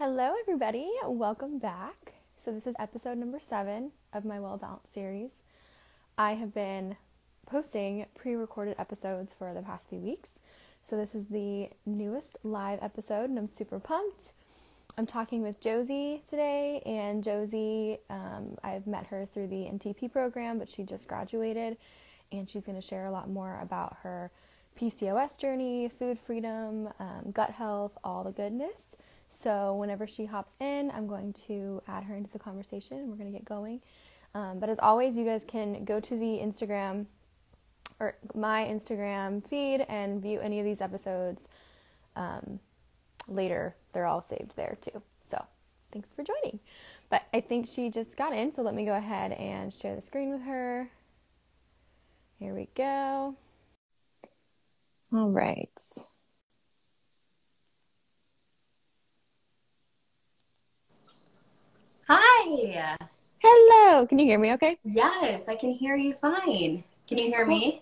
Hello, everybody. Welcome back. So this is episode number 7 of my Well Balanced series. I have been posting pre-recorded episodes for the past few weeks. So this is the newest live episode, and I'm super pumped. I'm talking with Josie today, and Josie, I've met her through the NTP program, but she just graduated, and she's going to share a lot more about her PCOS journey, food freedom, gut health, all the goodness. So whenever she hops in, I'm going to add her into the conversation and we're going to get going. But as always, you guys can go to the Instagram or my Instagram feed and view any of these episodes later. They're all saved there too. So thanks for joining. But I think she just got in, so let me go ahead and share the screen with her. Here we go. All right. Hi. Hello. Can you hear me okay? Yes, I can hear you fine. Can you hear me?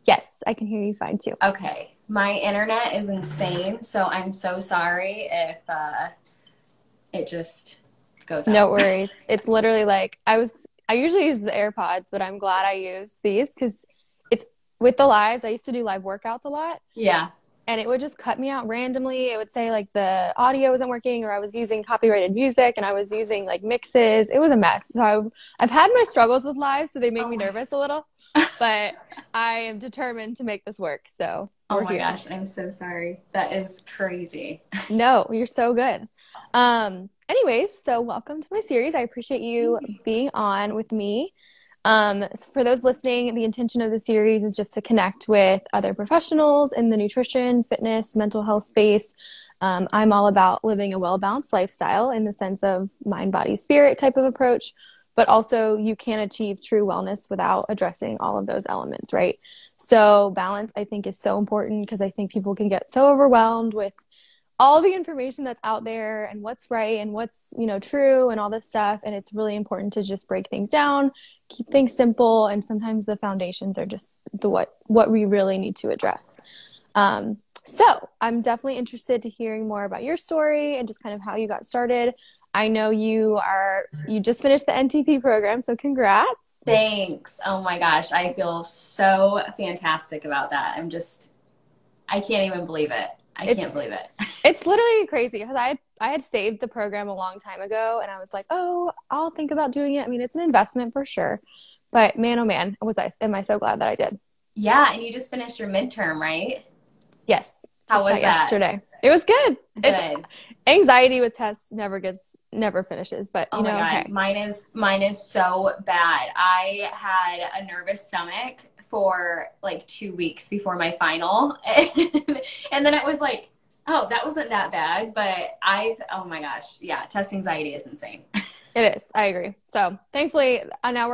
Yes, I can hear you fine too. Okay. My internet is insane, so I'm so sorry if it just goes out. No worries. It's literally like I usually use the AirPods, but I'm glad I use these because it's with the lives. I used to do live workouts a lot. Yeah. And it would just cut me out randomly. It would say like the audio wasn't working, or I was using copyrighted music and I was using like mixes. It was a mess. So I've had my struggles with live, so they make me nervous a little, but I am determined to make this work. So oh my gosh, I'm so sorry. That is crazy. No, you're so good. Anyways, so welcome to my series. I appreciate you being on with me. For those listening, the intention of the series is just to connect with other professionals in the nutrition, fitness, mental health space. I'm all about living a well-balanced lifestyle in the sense of mind, body, spirit type of approach, but also you can achieve true wellness without addressing all of those elements, right? So balance, I think, is so important because I think people can get so overwhelmed with all the information that's out there and what's right and what's, true and all this stuff. And it's really important to just break things down, keep things simple. And sometimes the foundations are just what we really need to address. So I'm definitely interested to hearing more about your story and just kind of how you got started. I know you just finished the NTP program, so congrats. Thanks. Oh my gosh. I feel so fantastic about that. I can't even believe it. I can't believe it. It's literally crazy because I had saved the program a long time ago and I was like, oh, I'll think about doing it. I mean, it's an investment for sure. But man, oh man, am I so glad that I did. Yeah, and you just finished your midterm, right? Yes. How was that? Yesterday. It was good. Good. Anxiety with tests never finishes, but oh my God. Okay. Mine is so bad. I had a nervous stomach for like 2 weeks before my final. And then it was like, oh, that wasn't that bad. But oh my gosh. Yeah. Test anxiety is insane. It is. I agree. So thankfully now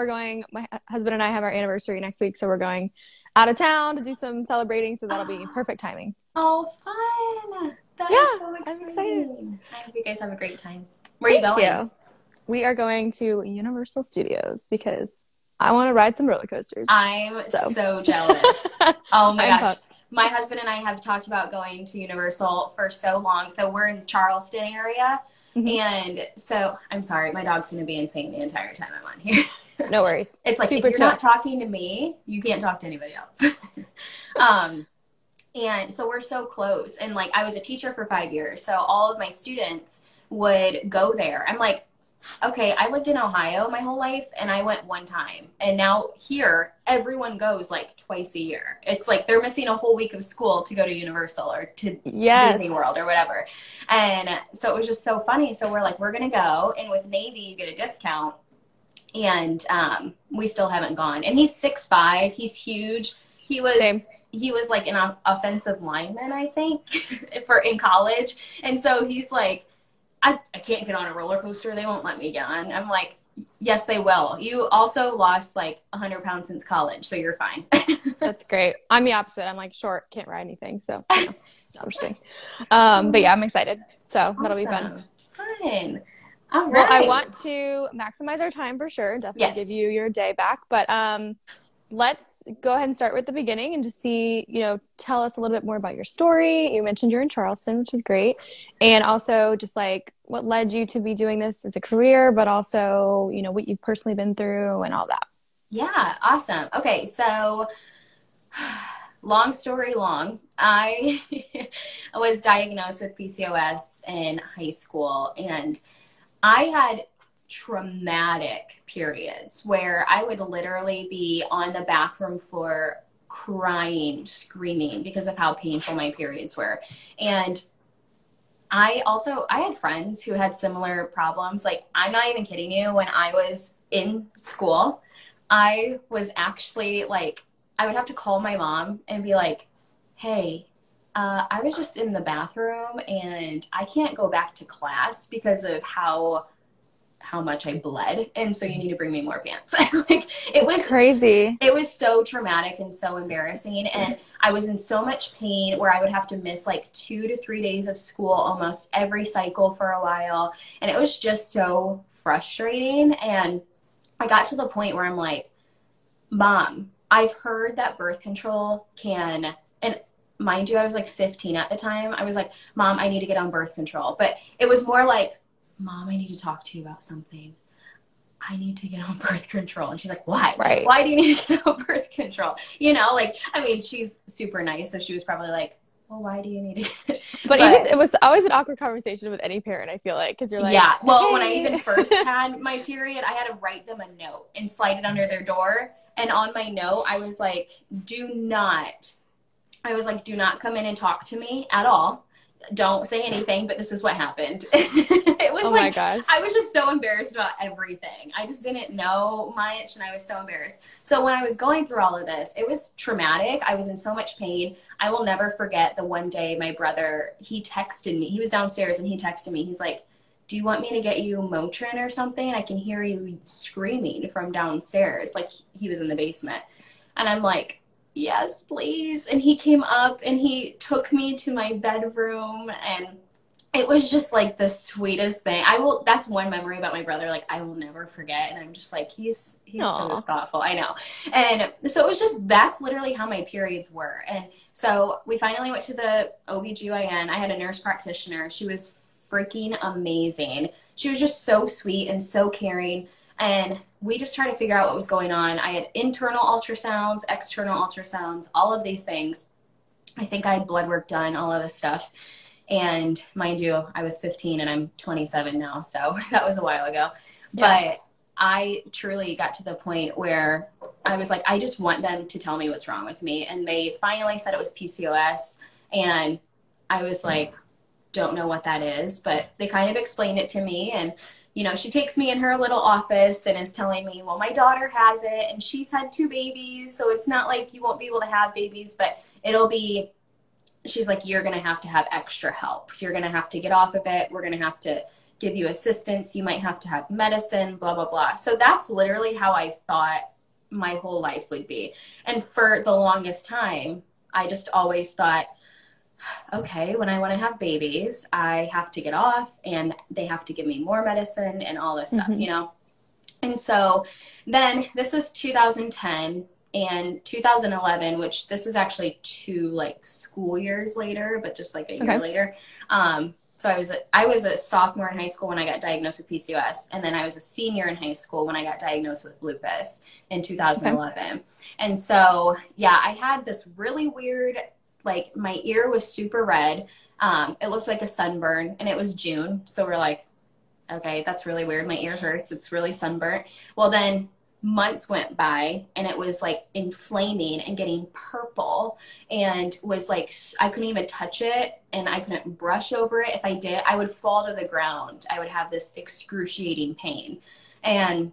my husband and I have our anniversary next week. So we're going out of town to do some celebrating. So that'll be perfect timing. Oh, fun. That is so exciting. I'm excited. I hope you guys have a great time. Where are you going? Thank you. We are going to Universal Studios because I want to ride some roller coasters. I'm so jealous. Oh my gosh. My husband and I have talked about going to Universal for so long. So we're in Charleston area. Mm-hmm. And so I'm sorry, my dog's going to be insane the entire time I'm on here. No worries. It's like, if you're not talking to me, you can't talk to anybody else. And so we're so close. And like, I was a teacher for 5 years. So all of my students would go there. I'm like, okay, I lived in Ohio my whole life and I went one time. And now here, everyone goes like twice a year. It's like they're missing a whole week of school to go to Universal or to Disney World or whatever. And so it was just so funny. So we're like, we're going to go. And with Navy, you get a discount. And we still haven't gone. And he's 6'5". He's huge. He was like an offensive lineman, I think, in college. And so he's like, I can't get on a roller coaster. They won't let me get on. I'm like, yes, they will. You also lost like 100 pounds since college, so you're fine. That's great. I'm the opposite. I'm like short, can't ride anything. So no, I'm just kidding. But yeah, I'm excited. So awesome. That'll be fun. Fun. All right. Well, I want to maximize our time for sure. Definitely give you your day back. But let's go ahead and start with the beginning and just see, tell us a little bit more about your story. You mentioned you're in Charleston, which is great. And also just like what led you to be doing this as a career, but also, what you've personally been through and all that. Yeah, awesome. Okay, so long story long, I was diagnosed with PCOS in high school, and I had traumatic periods where I would literally be on the bathroom floor crying, screaming because of how painful my periods were. And I had friends who had similar problems. Like, I'm not even kidding you. When I was in school, I was actually like, I would have to call my mom and be like, hey, I was just in the bathroom and I can't go back to class because of how much I bled, and so you need to bring me more pants. Like, It's crazy. it was so traumatic and so embarrassing, and I was in so much pain where I would have to miss like 2 to 3 days of school almost every cycle for a while, and it was just so frustrating. And I got to the point where I'm like, Mom, I've heard that birth control can, and mind you, I was like 15 at the time. I was like, Mom, I need to get on birth control. But it was more like, Mom, I need to talk to you about something. I need to get on birth control. And she's like, why? Right. Why do you need to get on birth control? Like, I mean, she's super nice. So she was probably like, well, why do you need it? But even it was always an awkward conversation with any parent, I feel like, because you're like, yeah. Well, hey. When I even first had my period, I had to write them a note and slide it under their door. And on my note, I was like, do not come in and talk to me at all. Don't say anything, but this is what happened. It was my gosh. I was just so embarrassed about everything. I just didn't know much, and I was so embarrassed. So when I was going through all of this, it was traumatic. I was in so much pain. I will never forget the one day my brother, he texted me. He was downstairs and he texted me. He's like, do you want me to get you Motrin or something? I can hear you screaming from downstairs. Like, he was in the basement. And I'm like, yes, please. And he came up and he took me to my bedroom, and it was just like the sweetest thing. That's one memory about my brother, like, I will never forget. And I'm just like, he's so thoughtful. I know. And so it was just, that's literally how my periods were. And so we finally went to the OBGYN. I had a nurse practitioner. She was freaking amazing. She was just so sweet and so caring. And we just tried to figure out what was going on. I had internal ultrasounds, external ultrasounds, all of these things. I think I had blood work done, all of this stuff. And mind you, I was 15 and I'm 27 now. So that was a while ago. Yeah. But I truly got to the point where I was like, I just want them to tell me what's wrong with me. And they finally said it was PCOS. And I was like, don't know what that is, but they kind of explained it to me. And she takes me in her little office and is telling me, well, my daughter has it and she's had 2 babies. So it's not like you won't be able to have babies, but she's like, you're going to have extra help. You're going to have to get off of it. We're going to have to give you assistance. You might have to have medicine, blah, blah, blah. So that's literally how I thought my whole life would be. And for the longest time, I just always thought, okay, when I want to have babies, I have to get off and they have to give me more medicine and all this stuff, And so then this was 2010 and 2011, which this was actually 2 like school years later, but just like a year later. So I was a sophomore in high school when I got diagnosed with PCOS. And then I was a senior in high school when I got diagnosed with lupus in 2011. Okay. And so, yeah, I had this really weird, like, my ear was super red. It looked like a sunburn, and it was June. So we're like, okay, that's really weird. My ear hurts. It's really sunburnt. Well, then months went by, and it was like inflaming and getting purple, and was like, I couldn't even touch it, and I couldn't brush over it. If I did, I would fall to the ground. I would have this excruciating pain. And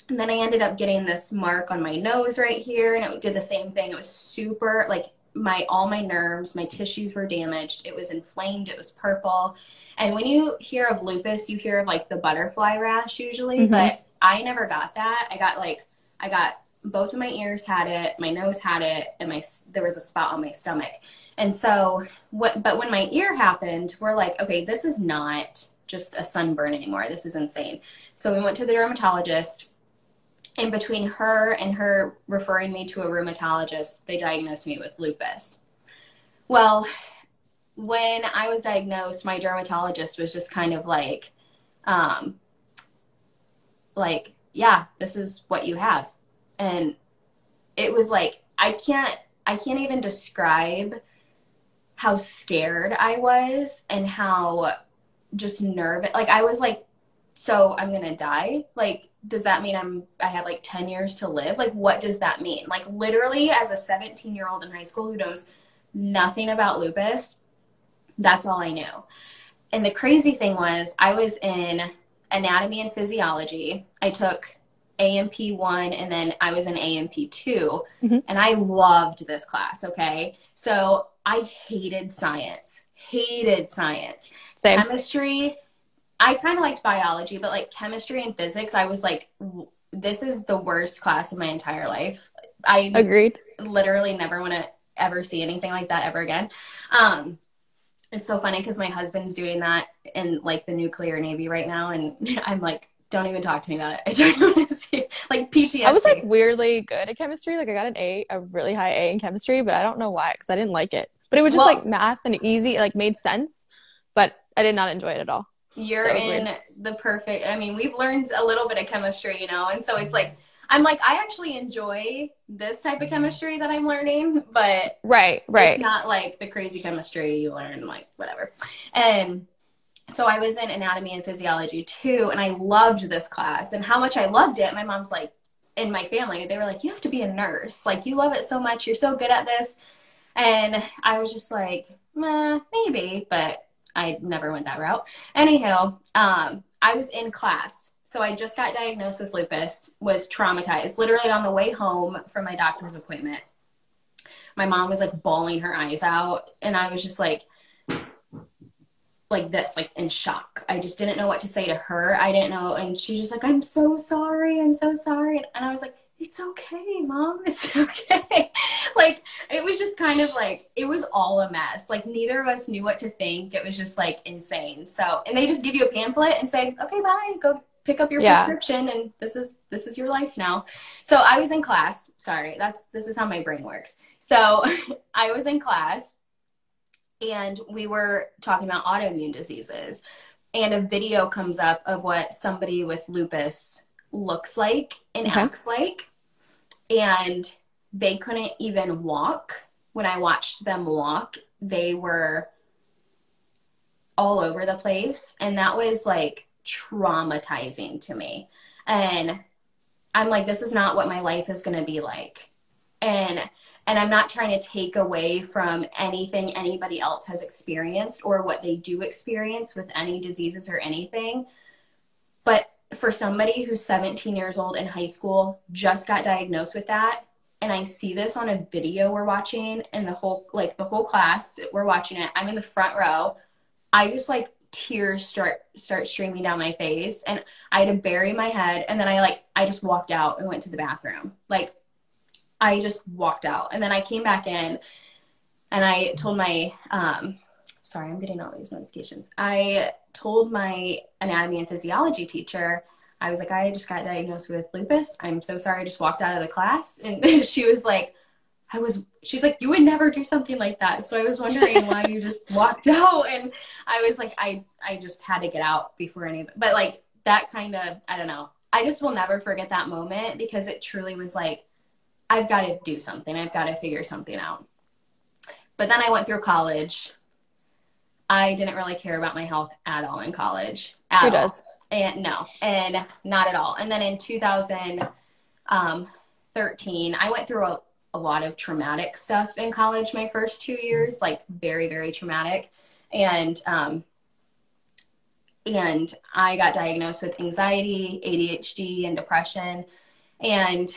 then I ended up getting this mark on my nose right here, and it did the same thing. It was super, like, all my nerves, my tissues were damaged. It was inflamed. It was purple. And when you hear of lupus, you hear of like the butterfly rash usually, but I never got that. I got both of my ears had it, my nose had it, and there was a spot on my stomach. And so but when my ear happened, we're like, okay, this is not just a sunburn anymore. This is insane. So we went to the dermatologist, And between her and her referring me to a rheumatologist, they diagnosed me with lupus. Well, when I was diagnosed, my dermatologist was just kind of um, yeah, this is what you have. And it was like, I can't even describe how scared I was and how just nervous. Like, I was like, so I'm going to die? Like, does that mean I have like 10 years to live? Like, what does that mean? Like, literally, as a 17-year-old in high school who knows nothing about lupus, that's all I knew. And the crazy thing was, I was in anatomy and physiology. I took AMP1 and then I was in AMP2, and I loved this class. Okay. So I hated science. Same. Chemistry, I kind of liked biology, but like chemistry and physics, I was like, this is the worst class of my entire life. I Agreed. literally never want to ever see anything like that ever again. It's so funny because my husband's doing that in like the nuclear Navy right now. And I'm like, don't even talk to me about it. I don't want to see like PTSD. I was like weirdly good at chemistry. Like I got an A, a really high A in chemistry, but I don't know why, because I didn't like it. But it was just like math and easy, like made sense, but I did not enjoy it at all. You're in the perfect, I mean, we've learned a little bit of chemistry, you know, and so it's like, I'm like, I actually enjoy this type of chemistry that I'm learning, but right. It's not like the crazy chemistry you learn, like whatever. And so I was in anatomy and physiology too, and I loved this class. And how much I loved it, my mom's like, in my family, they were like, you have to be a nurse. Like, you love it so much. You're so good at this. And I was just like, maybe, but I never went that route. Anyhow, I was in class. So I just got diagnosed with lupus, was traumatized, literally on the way home from my doctor's appointment. My mom was like bawling her eyes out, and I was just like this, like in shock. I just didn't know what to say to her. I didn't know. And she's just like, I'm so sorry. I'm so sorry. And I was like, it's okay, Mom. It's okay. Like, it was just kind of like, it was all a mess. Like, neither of us knew what to think. It was just like insane. So, and they just give you a pamphlet and say, okay, bye, go pick up your prescription. And this is your life now. So I was in class. Sorry. This is how my brain works. So I was in class, and we were talking about autoimmune diseases, and a video comes up of what somebody with lupus looks like and acts like. And they couldn't even walk. When I watched them walk, they were all over the place. And that was like traumatizing to me. And I'm like, this is not what my life is going to be like. And I'm not trying to take away from anything anybody else has experienced or what they do experience with any diseases or anything. But for somebody who's 17 years old in high school, just got diagnosed with that, and I see this on a video we're watching, and the whole class, we're watching it. I'm in the front row. I just like tears start streaming down my face, and I had to bury my head. And then I just walked out and went to the bathroom. Like, I just walked out, and then I came back in, and I told my, sorry, I'm getting all these notifications. I told my anatomy and physiology teacher, I was like, I just got diagnosed with lupus. I'm so sorry. I just walked out of the class. And she was like, she's like, you would never do something like that. So I was wondering why you just walked out. And I was like, I just had to get out before but like that kind of, I don't know. I just will never forget that moment, because it truly was like, I've got to do something. I've got to figure something out. But then I went through college. I didn't really care about my health at all in college. Who does? And no, and not at all. And then in 2013, I went through a lot of traumatic stuff in college my first 2 years, like very, very traumatic. And I got diagnosed with anxiety, ADHD, and depression. And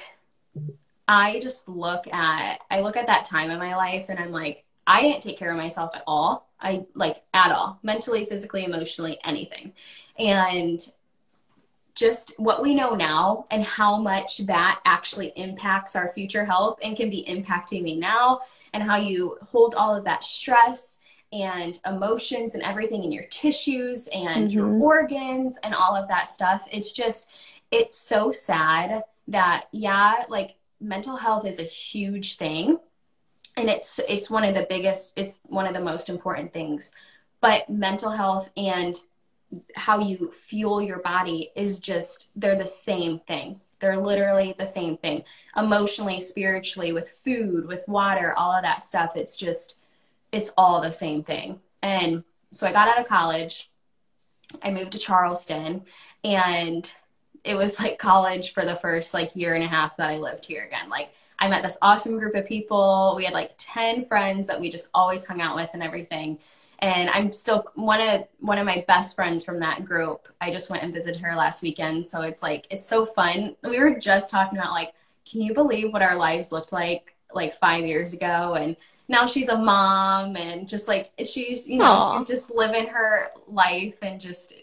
I just look at that time in my life, and I'm like, I didn't take care of myself at all. At all, mentally, physically, emotionally, anything. And just what we know now and how much that actually impacts our future health and can be impacting me now, and how you hold all of that stress and emotions and everything in your tissues and your organs and all of that stuff. it's so sad that, yeah, like mental health is a huge thing. And it's one of the biggest, it's one of the most important things. But mental health and how you fuel your body is just, they're the same thing. They're literally the same thing. Emotionally, spiritually, with food, with water, all of that stuff. It's just, it's all the same thing. And so I got out of college. I moved to Charleston, and it was like college for the first like year and a half that I lived here again. Like I met this awesome group of people. We had like 10 friends that we just always hung out with and everything. And I'm still one of my best friends from that group. I just went and visited her last weekend. So it's like, it's so fun. We were just talking about like, can you believe what our lives looked like 5 years ago? And now she's a mom, and just like, she's, you know, Aw. she's just living her life, and just,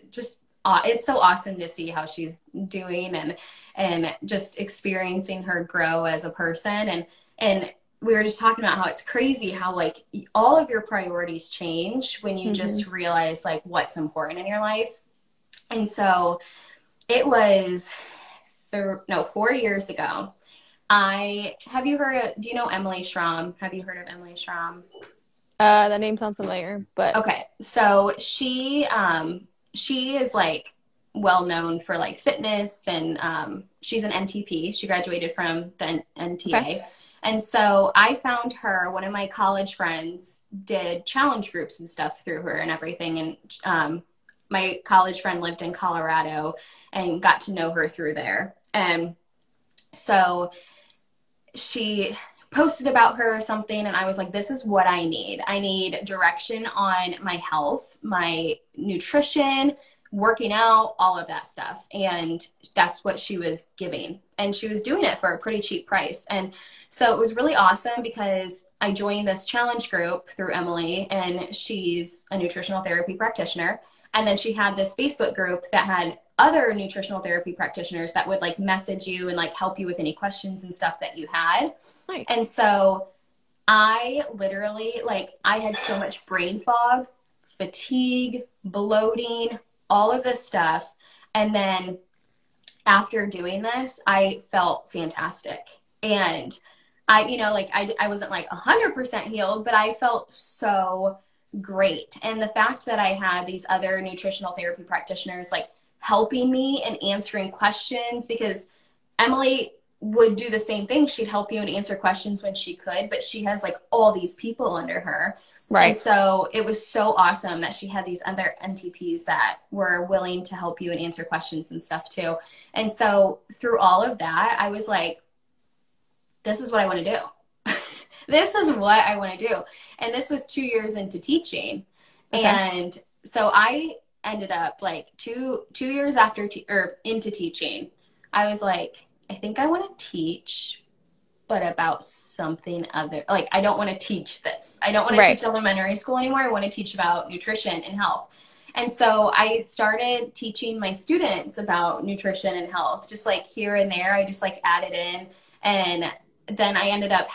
it's so awesome to see how she's doing, and just experiencing her grow as a person. And we were just talking about how it's crazy how like all of your priorities change when you just realize like what's important in your life. And so it was 4 years ago. Do you know Emily Schramm? Have you heard of Emily Schramm? That name sounds familiar, but Okay. So she is like well known for like fitness, and she's an NTP. She graduated from the NTA. okay. And so I found her, one of my college friends did challenge groups and stuff through her and everything. And my college friend lived in Colorado and got to know her through there. And so she posted about her or something, and I was like, this is what I need. I need direction on my health, my nutrition, working out, all of that stuff. And that's what she was giving. And she was doing it for a pretty cheap price. And so it was really awesome because I joined this challenge group through Emily, and she's a nutritional therapy practitioner. And then she had this Facebook group that had other nutritional therapy practitioners that would like message you and like help you with any questions and stuff that you had. Nice. And so I literally, like, I had so much brain fog, fatigue, bloating, all of this stuff. And then after doing this, I felt fantastic. And I wasn't like 100% healed, but I felt so great. And the fact that I had these other nutritional therapy practitioners like helping me and answering questions, because Emily would do the same thing. She'd help you and answer questions when she could, but she has like all these people under her. Right. And so it was so awesome that she had these other NTPs that were willing to help you and answer questions and stuff too. And so through all of that, I was like, this is what I want to do. This is what I want to do. And this was 2 years into teaching. Okay. And so I ended up like two years after into teaching, I was like, I think I want to teach, but about something other. Like, I don't want to teach this. I don't want to teach elementary school anymore. I want to teach about nutrition and health. And so I started teaching my students about nutrition and health, just like here and there. I just like added in. And then I ended up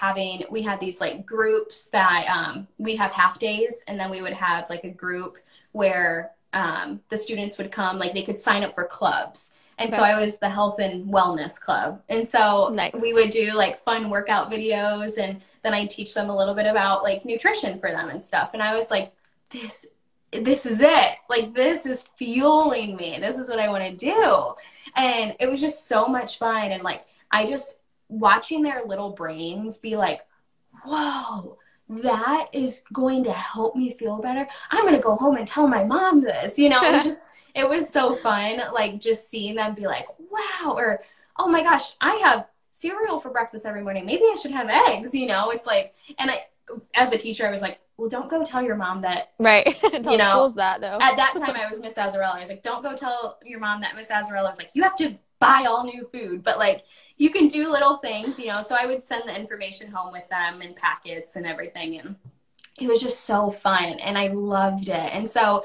we had these like groups that we have half days, and then we would have like a group where the students would come, like they could sign up for clubs. And so I was the health and wellness club. And so we would do like fun workout videos, and then I teach them a little bit about like nutrition for them and stuff. And I was like, this is it. Like, this is fueling me. This is what I want to do. And it was just so much fun. And like, watching their little brains be like, whoa, that is going to help me feel better. I'm going to go home and tell my mom this, you know. It was so fun, like just seeing them be like, wow, or, oh my gosh, I have cereal for breakfast every morning. Maybe I should have eggs, you know. It's like, and as a teacher, I was like, well, don't go tell your mom that. Right. Tell schools that, though. At that time, I was Miss Azarella. I was like, don't go tell your mom that. Miss Azarella was like, you have to buy all new food, but like, you can do little things, you know. So I would send the information home with them in packets and everything. And it was just so fun, and I loved it. And so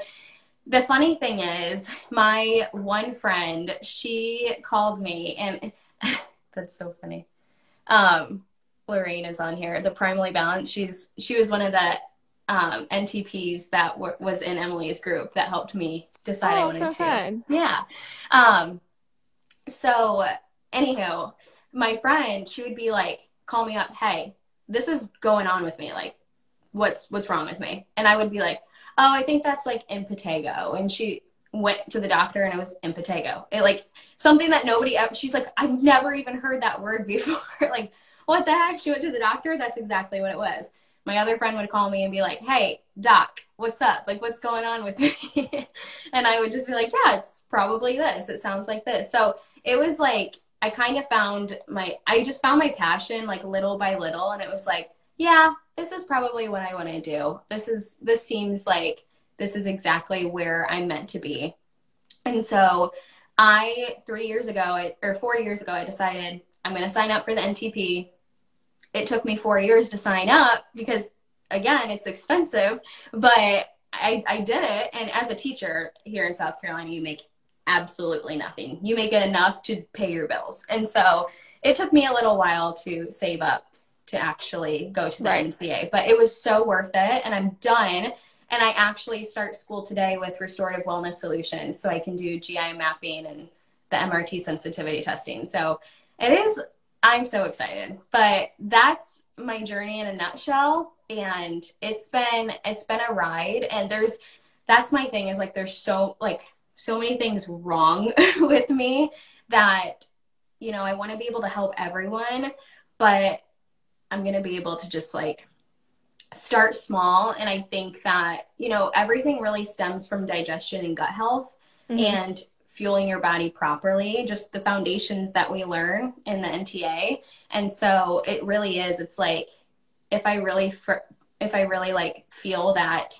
the funny thing is, my one friend, she called me, and that's so funny. Lorraine is on here, the Primally Balanced. She was one of the NTPs that was in Emily's group that helped me decide I wanted to. Fun. Yeah. So, anywho, my friend, she would be like, call me up, hey, this is going on with me. Like, what's wrong with me? And I would be like, oh, I think that's like impetigo. And she went to the doctor and it was impetigo. It like something that nobody ever, she's like, I've never even heard that word before. Like, what the heck? She went to the doctor. That's exactly what it was. My other friend would call me and be like, hey, doc, what's up? Like, what's going on with me? And I would just be like, yeah, it's probably this. It sounds like this. So it was like, I kind of I just found my passion like little by little. And it was like, yeah, this is probably what I want to do. This seems like this is exactly where I'm meant to be. And so 3 years ago, or 4 years ago, I decided I'm going to sign up for the NTP. It took me 4 years to sign up because, again, it's expensive, but I did it. And as a teacher here in South Carolina, you make absolutely nothing. You make enough to pay your bills. And so it took me a little while to save up to actually go to the NTA, but it was so worth it. And I'm done. And I actually start school today with restorative wellness solutions. So I can do GI mapping and the MRT sensitivity testing. So I'm so excited, but that's my journey in a nutshell. And it's been a ride. And that's my thing is like, there's so many things wrong with me that, I want to be able to help everyone, but I'm going to be able to just like start small. And I think that, everything really stems from digestion and gut health and fueling your body properly, just the foundations that we learn in the NTA. And so it really is, it's like, if I really like feel that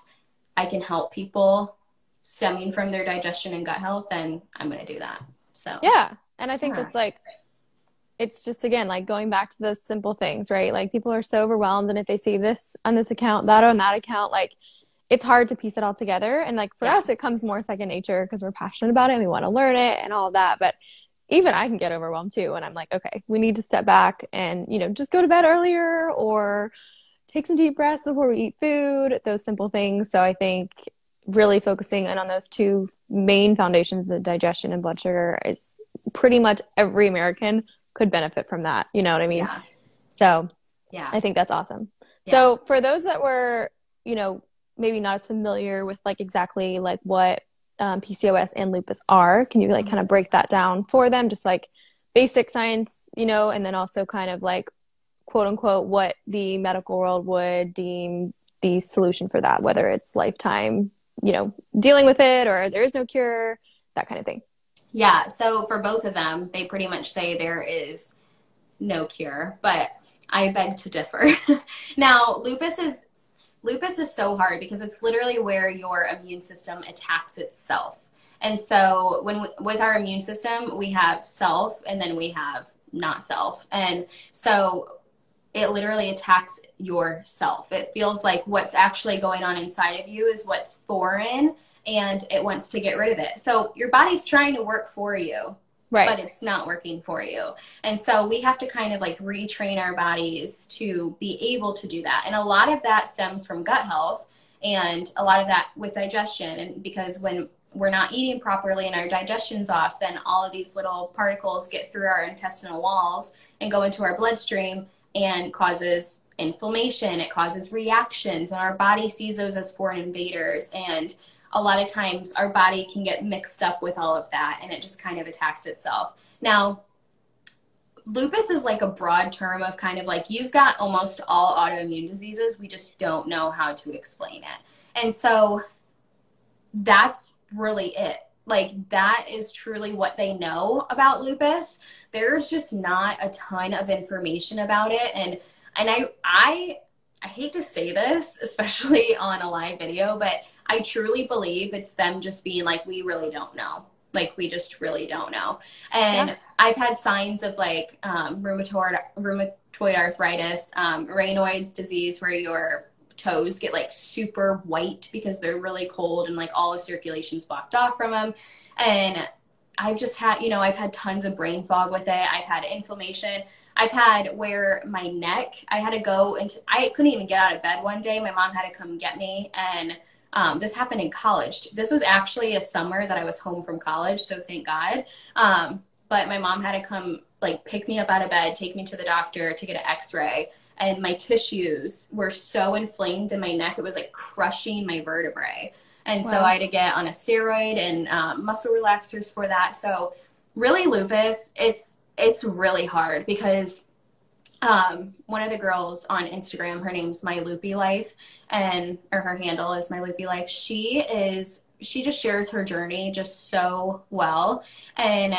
I can help people stemming from their digestion and gut health, then I'm going to do that. So, yeah. And I think that's like, it's just, again, like going back to those simple things, right? Like people are so overwhelmed. And if they see this on this account, that on that account, like it's hard to piece it all together. And like for us, it comes more second nature because we're passionate about it and we want to learn it and all of that. But even I can get overwhelmed too. And I'm like, okay, we need to step back and, just go to bed earlier or take some deep breaths before we eat food, those simple things. So I think really focusing in on those two main foundations, the digestion and blood sugar, is pretty much every American could benefit from that. You know what I mean? Yeah. So yeah, I think that's awesome. Yeah. So for those that were, maybe not as familiar with like exactly like what PCOS and lupus are, can you like kind of break that down for them? Just like basic science, and then also kind of like quote unquote, what the medical world would deem the solution for that, whether it's lifetime, dealing with it or there is no cure, that kind of thing. Yeah. So for both of them, they pretty much say there is no cure, but I beg to differ. Now, lupus is so hard because it's literally where your immune system attacks itself. And so with our immune system, we have self and then we have not self. And so it literally attacks yourself. It feels like what's actually going on inside of you is what's foreign and it wants to get rid of it. So your body's trying to work for you, right, but it's not working for you. And so we have to kind of like retrain our bodies to be able to do that. And a lot of that stems from gut health and a lot of that with digestion. And because when we're not eating properly and our digestion's off, then all of these little particles get through our intestinal walls and go into our bloodstream and causes inflammation. It causes reactions, and our body sees those as foreign invaders. And a lot of times our body can get mixed up with all of that and it just kind of attacks itself. Now, lupus is like a broad term of kind of like you've got almost all autoimmune diseases. We just don't know how to explain it. And so that's really it. Like that is truly what they know about lupus. There's just not a ton of information about it. And I hate to say this, especially on a live video, but I truly believe it's them just being like, we really don't know. Like, we just really don't know. And I've had signs of like rheumatoid arthritis, Raynaud's disease, where your toes get like super white because they're really cold and like all the circulation's blocked off from them. And I've just had, I've had tons of brain fog with it. I've had inflammation. I've had where my neck, I couldn't even get out of bed one day. My mom had to come get me. And this happened in college. This was actually a summer that I was home from college, so thank God. but my mom had to come like pick me up out of bed, take me to the doctor to get an x-ray. And my tissues were so inflamed in my neck, it was like crushing my vertebrae. And so I had to get on a steroid and muscle relaxers for that. So really lupus, it's really hard because one of the girls on Instagram, her name's My Loopy Life, or her handle is My Loopy Life. She just shares her journey just so well. And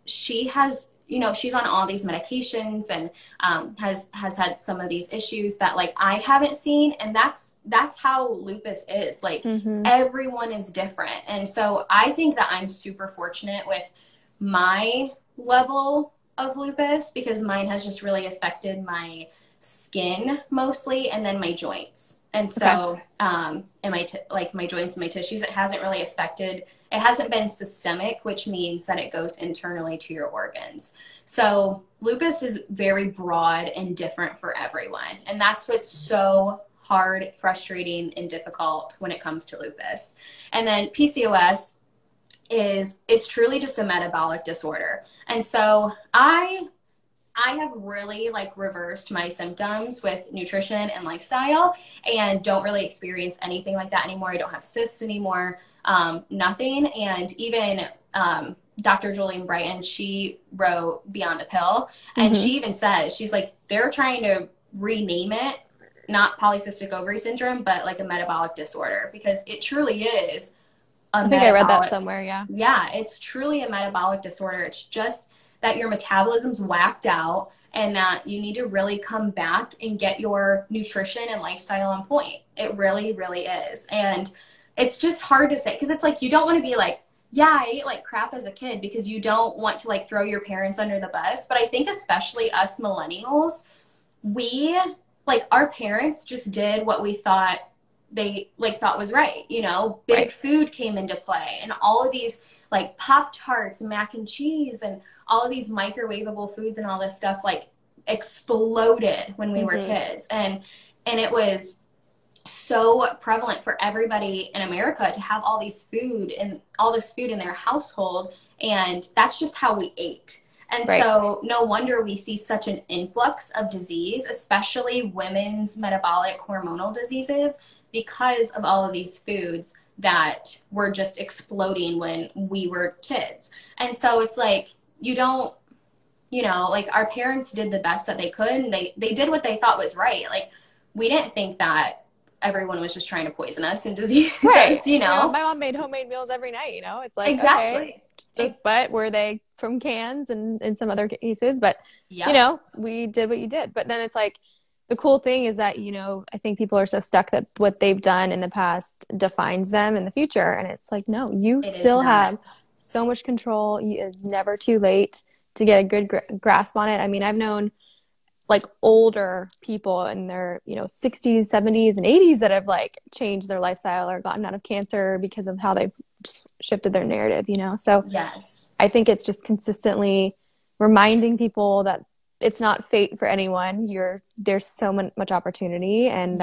she has, you know, she's on all these medications and has had some of these issues that like I haven't seen. And that's how lupus is. Like everyone is different. And so I think that I'm super fortunate with my level of lupus because mine has just really affected my skin mostly and then my joints. And so and my joints and my tissues, it hasn't been systemic, which means that it goes internally to your organs. So lupus is very broad and different for everyone. And that's what's so hard, frustrating, and difficult when it comes to lupus. And then PCOS it's truly just a metabolic disorder. And so I have really like reversed my symptoms with nutrition and lifestyle and don't really experience anything like that anymore. I don't have cysts anymore, nothing. And even Dr. Julian Brighton, she wrote Beyond the Pill. And she even says, she's like, they're trying to rename it, not polycystic ovary syndrome, but like a metabolic disorder because it truly is. I think I read that somewhere, yeah. Yeah, it's truly a metabolic disorder. It's just that your metabolism's whacked out and that you need to really come back and get your nutrition and lifestyle on point. It really, really is. And it's just hard to say because it's like you don't want to be like, yeah, I ate like crap as a kid because you don't want to like throw your parents under the bus. But I think especially us millennials, our parents just did what we thought they thought was right, you know, big food came into play and all of these like Pop-Tarts and mac and cheese and all of these microwavable foods and all this stuff like exploded when we were kids. And it was so prevalent for everybody in America to have all this food in their household. And that's just how we ate. And so no wonder we see such an influx of disease, especially women's metabolic hormonal diseases, because of all of these foods that were just exploding when we were kids. And so it's like, you don't, you know, like our parents did the best that they could and they did what they thought was right. Like we didn't think that everyone was just trying to poison us and disease us, you know? My mom made homemade meals every night, you know? It's like, exactly. Okay. But were they from cans and in some other cases? But, you know, we did what you did. But then it's like, the cool thing is that, you know, I think people are so stuck that what they've done in the past defines them in the future. And it's like, no, you still have so much control. It's never too late to get a good grasp on it. I mean, I've known like older people in their, you know, 60s, 70s, and 80s that have like changed their lifestyle or gotten out of cancer because of how they've shifted their narrative, you know? So I think it's just consistently reminding people that it's not fate for anyone. There's so much opportunity and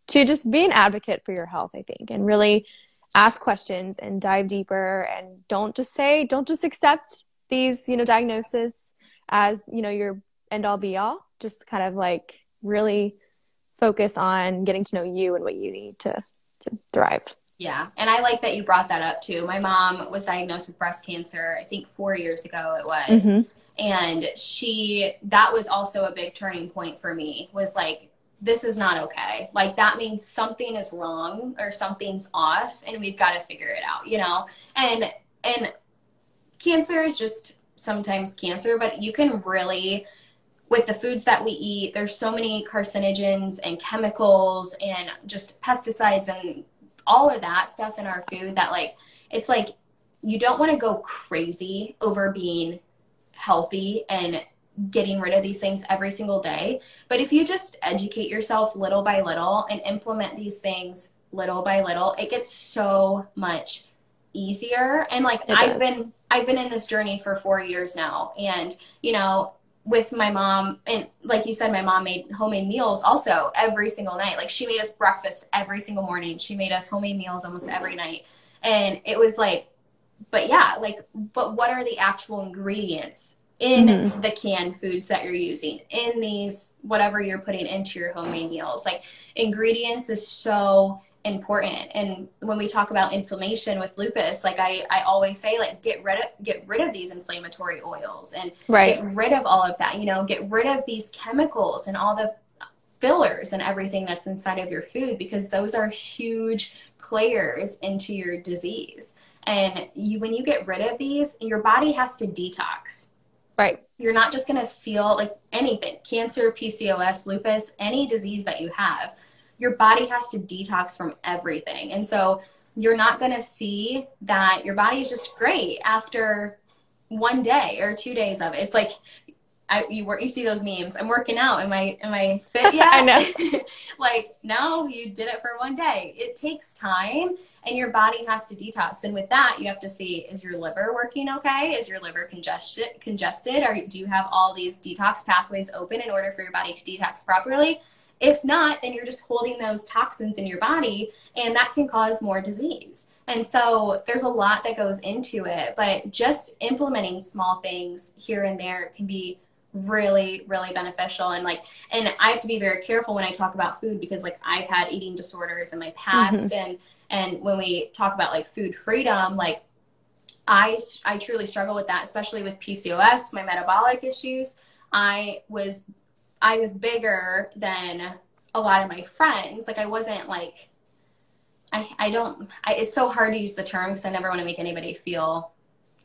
to just be an advocate for your health, I think, and really ask questions and dive deeper and don't just accept these, you know, diagnoses as, you know, your end all be all. Just kind of like really focus on getting to know you and what you need to thrive. Yeah. And I like that you brought that up too. My mom was diagnosed with breast cancer, I think 4 years ago it was. And that was also a big turning point for me, was like, this is not okay. Like that means something is wrong or something's off and we've got to figure it out, you know? And cancer is just sometimes cancer, but you can really, with the foods that we eat, there's so many carcinogens and chemicals and just pesticides and all of that stuff in our food that like, it's like, you don't want to go crazy over being healthy and getting rid of these things every single day. But if you just educate yourself little by little and implement these things little by little, it gets so much easier. And like I've been in this journey for 4 years now. And, you know, with my mom, and like you said, my mom made homemade meals also every single night. Like she made us breakfast every single morning. She made us homemade meals almost every night. And it was like, but yeah, like, but what are the actual ingredients in the canned foods that you're using, in these, whatever you're putting into your homemade meals? Like, ingredients is so important. And when we talk about inflammation with lupus, like I always say, like, get rid of these inflammatory oils, and Right. get rid of all of that, you know, get rid of these chemicals and all the fillers and everything that's inside of your food, because those are huge players into your disease. And when you get rid of these, your body has to detox. Right. You're not just going to feel like anything, cancer, PCOS, lupus, any disease that you have, your body has to detox from everything. And so you're not going to see that your body is just great after 1 day or 2 days of it. It's like, you see those memes. I'm working out. Am I fit yet? I know. Like, no, you did it for 1 day. It takes time, and your body has to detox. And with that, you have to see, is your liver working okay? Is your liver congested? Or do you have all these detox pathways open in order for your body to detox properly? If not, then you're just holding those toxins in your body, and that can cause more disease. And so there's a lot that goes into it, but just implementing small things here and there can be really, really beneficial. And I have to be very careful when I talk about food, because like, I've had eating disorders in my past. And when we talk about like food freedom, like, I truly struggle with that, especially with PCOS, my metabolic issues. I was bigger than a lot of my friends. Like, I wasn't like, it's so hard to use the term, because I never want to make anybody feel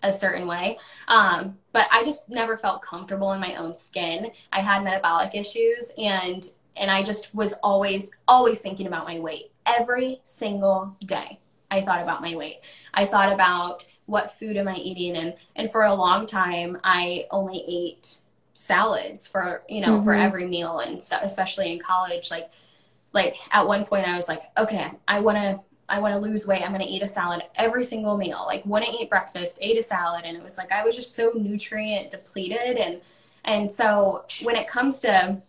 a certain way. But I just never felt comfortable in my own skin. I had metabolic issues, and I just was always thinking about my weight. Every single day I thought about my weight. I thought about, what food am I eating? And for a long time, I only ate salads for, for every meal. And so, especially in college, like at one point I was like, okay, I want to lose weight. I'm going to eat a salad every single meal. Like, wouldn't eat breakfast, ate a salad. And it was like, I was just so nutrient depleted. And so when it comes to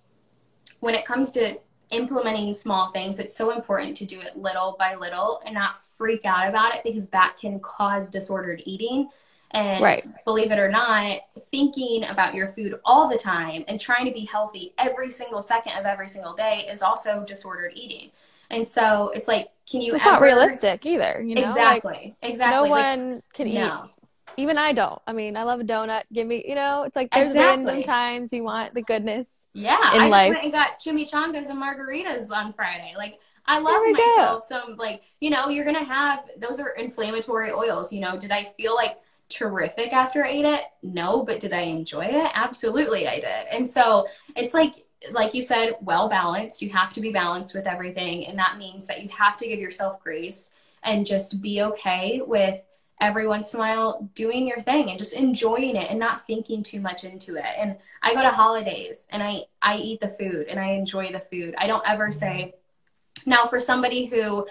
implementing small things, it's so important to do it little by little and not freak out about it, because that can cause disordered eating. And believe it or not, thinking about your food all the time and trying to be healthy every single second of every single day is also disordered eating. And so it's like, it's not realistic either, you know? Exactly. Like, no one can eat. Even I don't. I mean, I love a donut. Give me, it's like, there's random times you want the goodness. Yeah. I just went and got chimichangas and margaritas on Friday. Like, I love myself some, like, you're going to have, those are inflammatory oils. Did I feel like terrific after I ate it? No. But did I enjoy it? Absolutely I did. And so it's like you said, well balanced. You have to be balanced with everything. And that means that you have to give yourself grace and just be okay with every once in a while doing your thing and just enjoying it and not thinking too much into it. And I go to holidays and I eat the food and I enjoy the food. I don't ever say, now for somebody who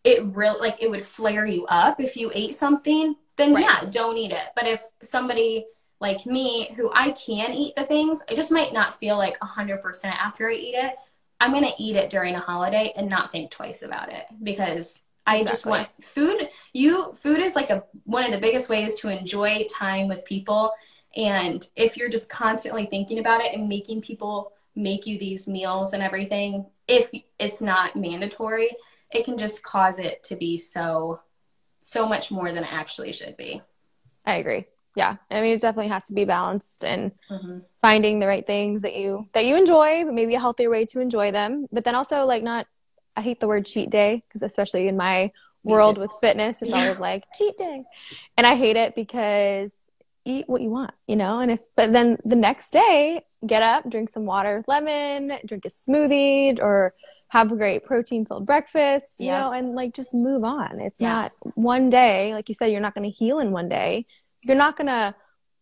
it really, like, it would flare you up if you ate something, then yeah, don't eat it. But if somebody like me, who I can eat the things, I just might not feel like 100% after I eat it, I'm going to eat it during a holiday and not think twice about it, because I just want food. Food is like one of the biggest ways to enjoy time with people. And if you're just constantly thinking about it and making people make you these meals and everything, if it's not mandatory, it can just cause it to be so much more than it actually should be. I agree. Yeah. I mean, it definitely has to be balanced, and finding the right things that you enjoy, but maybe a healthier way to enjoy them. But then also, like, I hate the word cheat day, because especially in my world with fitness, it's always like cheat day. And I hate it, because eat what you want, but then the next day, get up, drink some water with lemon, drink a smoothie, or have a great protein-filled breakfast, and like, just move on. It's not one day. Like you said, you're not going to heal in one day. You're not going to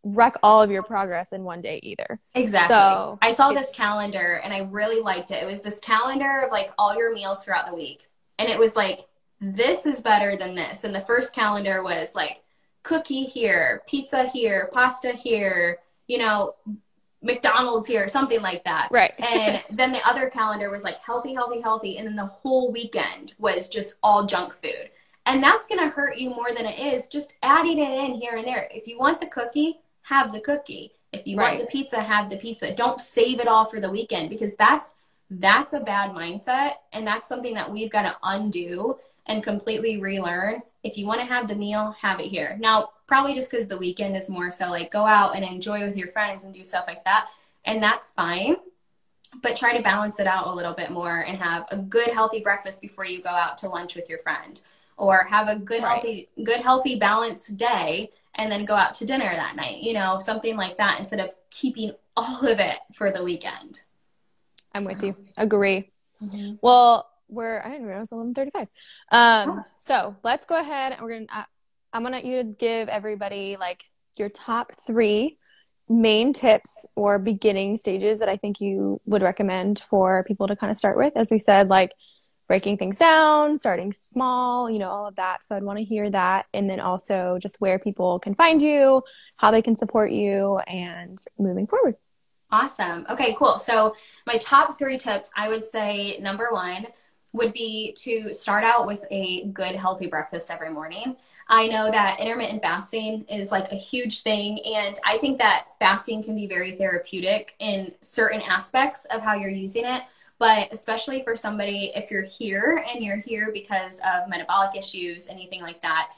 wreck all of your progress in one day either. Exactly. So I saw this calendar and I really liked it. It was this calendar of like all your meals throughout the week. And it was like, this is better than this. And the first calendar was like cookie here, pizza here, pasta here, McDonald's here, something like that. Right. And then the other calendar was like healthy, healthy, healthy. And then the whole weekend was just all junk food. And that's going to hurt you more than it is just adding it in here and there. If you want the cookie, have the cookie. If you want the pizza, have the pizza. Don't save it all for the weekend, because that's a bad mindset. And that's something that we've got to undo and completely relearn. If you want to have the meal, have it here. Now, probably just because the weekend is more so like go out and enjoy with your friends and do stuff like that. And that's fine. But try to balance it out a little bit more and have a good, healthy breakfast before you go out to lunch with your friend. Or have a good, healthy, balanced day and then go out to dinner that night, you know, something like that, instead of keeping all of it for the weekend. I'm with you. Agree. Mm-hmm. Well, I didn't realize it was 11:35. So let's go ahead and I'm going to you to give everybody like your top 3 main tips or beginning stages that I think you would recommend for people to kind of start with. As we said, like breaking things down, starting small, you know, all of that. So I'd want to hear that. And then also just where people can find you, how they can support you, and moving forward. Awesome. Okay, cool. So my top 3 tips, I would say number 1 would be to start out with a good, healthy breakfast every morning. I know that intermittent fasting is like a huge thing, and I think that fasting can be very therapeutic in certain aspects of how you're using it. But especially for somebody, if you're here and you're here because of metabolic issues, anything like that,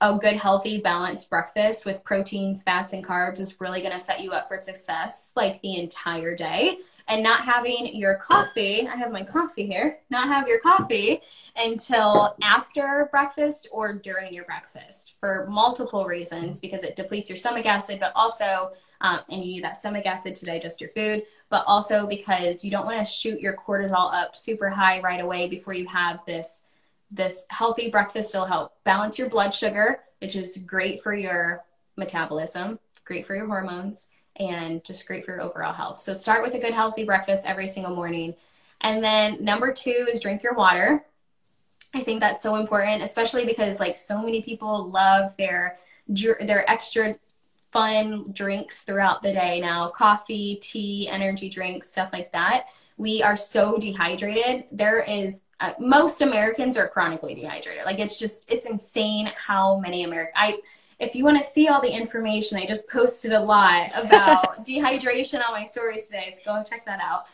a good, healthy, balanced breakfast with proteins, fats, and carbs is really going to set you up for success like the entire day. And not having your coffee, I have my coffee here, not have your coffee until after breakfast or during your breakfast for multiple reasons, because it depletes your stomach acid, but also, and you need that stomach acid to digest your food, but also because you don't want to shoot your cortisol up super high right away before you have this healthy breakfast. It'll help balance your blood sugar, which is great for your metabolism, great for your hormones, and just great for your overall health. So start with a good, healthy breakfast every single morning. And then number 2 is drink your water. I think that's so important, especially because like so many people love their extra fun drinks throughout the day now, coffee, tea, energy drinks, stuff like that. We are so dehydrated. Most Americans are chronically dehydrated. Like it's insane how many if you want to see all the information, I just posted a lot about dehydration on my stories today, so go and check that out.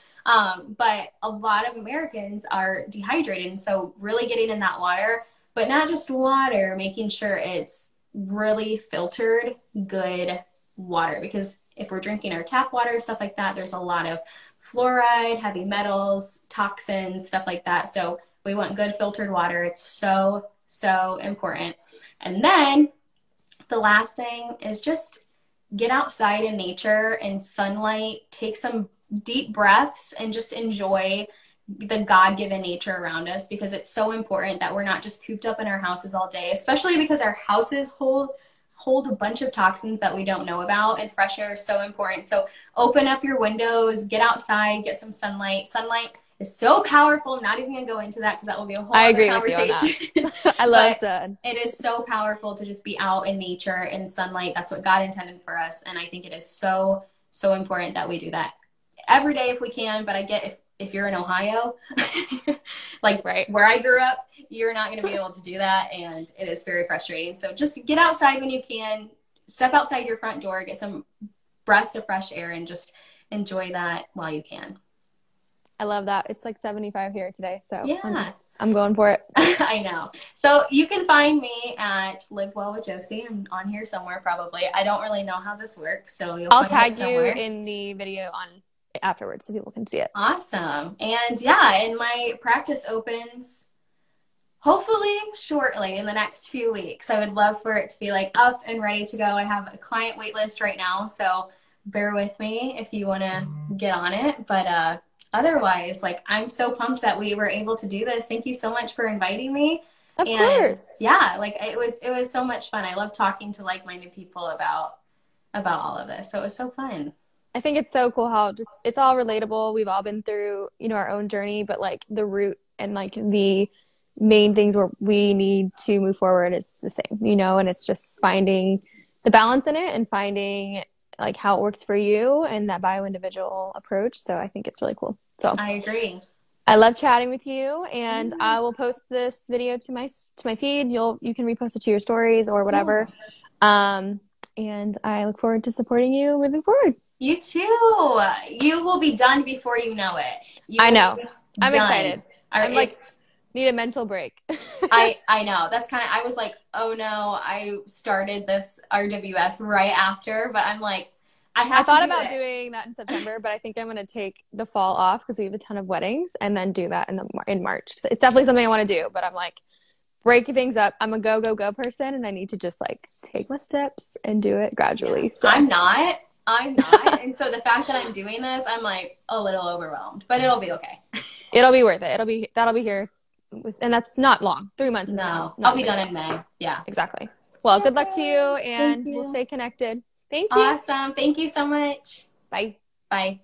But a lot of Americans are dehydrated, and so really getting in that water, but not just water, making sure it's really filtered, good water, because if we're drinking our tap water, stuff like that, there's a lot of fluoride, heavy metals, toxins, stuff like that. So we want good filtered water. It's so, so important. And then the last thing is just get outside in nature and sunlight, take some deep breaths, and just enjoy the God-given nature around us, because it's so important that we're not just cooped up in our houses all day, especially because our houses hold a bunch of toxins that we don't know about, and fresh air is so important. So open up your windows, get outside, get some sunlight. Sunlight is so powerful. I'm not even going to go into that because that will be a whole other conversation. I love that. It is so powerful to just be out in nature in sunlight. That's what God intended for us. And I think it is so, so important that we do that every day if we can. But I get if you're in Ohio, like where I grew up, you're not going to be able to do that. And it is very frustrating. So just get outside when you can, step outside your front door, get some breaths of fresh air, and just enjoy that while you can. I love that. It's like 75 here today. So yeah, I'm going for it. I know. So you can find me at Live Well with Josie. I'm on here somewhere probably. I don't really know how this works. So I'll tag you in the video afterwards so people can see it. Awesome. And and my practice opens hopefully shortly in the next few weeks. I would love for it to be like up and ready to go. I have a client wait list right now, so bear with me if you want to get on it. But otherwise, like, I'm so pumped that we were able to do this. Thank you so much for inviting me. Of course. Yeah, like it was so much fun. I love talking to like-minded people about all of this. So it was so fun. I think it's so cool how just it's all relatable. We've all been through, our own journey, but like the root and like the main things where we need to move forward is the same, and it's just finding the balance in it and finding like how it works for you and that bio-individual approach. So I think it's really cool. So I agree. I love chatting with you, and I will post this video to my feed. You can repost it to your stories or whatever. Um, and I look forward to supporting you moving forward. You too. You will be done before you know it. I know. I'm done. excited. I'm like, need a mental break. I know. That's kind of, I was like, oh no, I started this RWS right after, but I'm like, I thought about doing that in September, but I think I'm going to take the fall off because we have a ton of weddings and then do that in March. So it's definitely something I want to do, but I'm like, breaking things up. I'm a go person, and I need to just like take my steps and do it gradually. So I'm not. And so the fact that I'm doing this, I'm like a little overwhelmed, but it'll be okay. It'll be worth it. That'll be here. And that's not long. 3 months. No, I'll be done in May. Yeah. Exactly. Well, good luck to you, and we'll stay connected. Thank you. Awesome. Thank you so much. Bye. Bye.